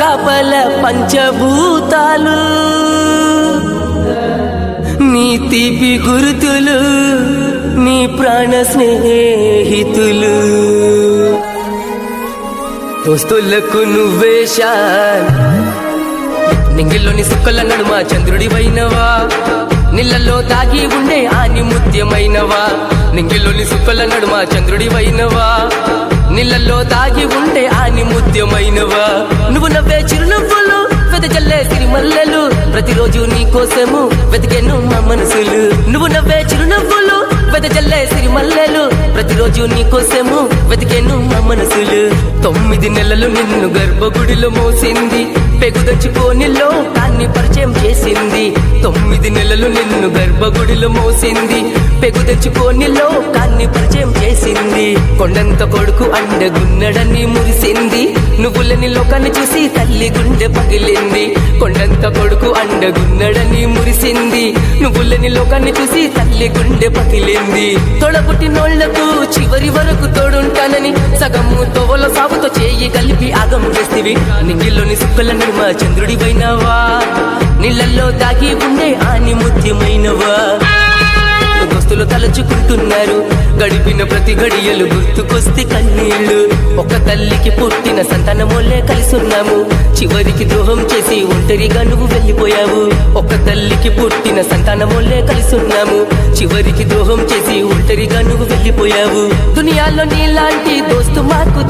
కాపల పంచభూతాలు నీ తీపి గురుతులు నీ ప్రాణ స్నేహితులు దోస్తులకు నువ్వే షాన్ నింగిల్లోని సుక్కల నడుమ చంద్రుడివైనవా నీళ్ళల్లో దాగి ఉండే ఆని ముత్యమైనవా నింగిల్లోని సుక్కల నడుమ చంద్రుడివైనవా నీళ్ళల్లో దాగి ఉండే ఆని ముత్యమైనవా నువ్వు నవ్వే చిరునవ్వులు వెదజల్లే సిరిమల్లెలు ప్రతిరోజు నీ కోసము వెతికెను మా మనసులు నువ్వు నవ్వే చిరునవ్వులు వెదజల్లే సిరిమల్లెలు ప్రతిరోజు నీ కోసము వెతికెను మా మనసులు 9 నెలలు నిన్ను గర్భగుడిలో మోసింది పెగుదచ్చుకోని లోకాన్ని పరిచయం చేసింది 9 నెలలు నిన్ను గర్భగుడిలో మోసింది పెగుదచ్చుకోని లోకాన్ని పరిచయం చేసింది కొండంత కొడుకు అండగున్నడని మురిసింది నువ్వులని లోకాన్ని చూసి తల్లి గుండె పగిలింది కొండంత కొడుకు అండగున్నడని మురిసింది నువ్వులని లోకాన్ని చూసి తల్లి గుండె పగిలింది తొడపుట్టినోళ్లకు చివరి వరకు తోడుంటానని సగము తోవల సాగుతో చేయి కలిపి ఆగం చేస్తివి నింగిల్లోని సుక్కల నడుమ చంద్రుడివైనవా నీళ్ళల్లో దాగి ఉండే ఆని ముత్యమైనవా దోస్తులు తలచుకుంటున్నారు గడిపిన ప్రతి గడియలు గుర్తుకొస్తే కన్నీళ్లు ఒక తల్లికి పుట్టిన సంతానమోలే కలిసున్నాము చివరికి ద్రోహం చేసి ఒంటరిగా నువ్వు వెళ్ళిపోయావు ఒక తల్లికి పుట్టిన సంతానమోలే కలిసున్నాము చివరికి ద్రోహం చేసి ఒంటరిగా నువ్వు వెళ్ళిపోయావు దునియాలో నీలాంటి దోస్తు మాకు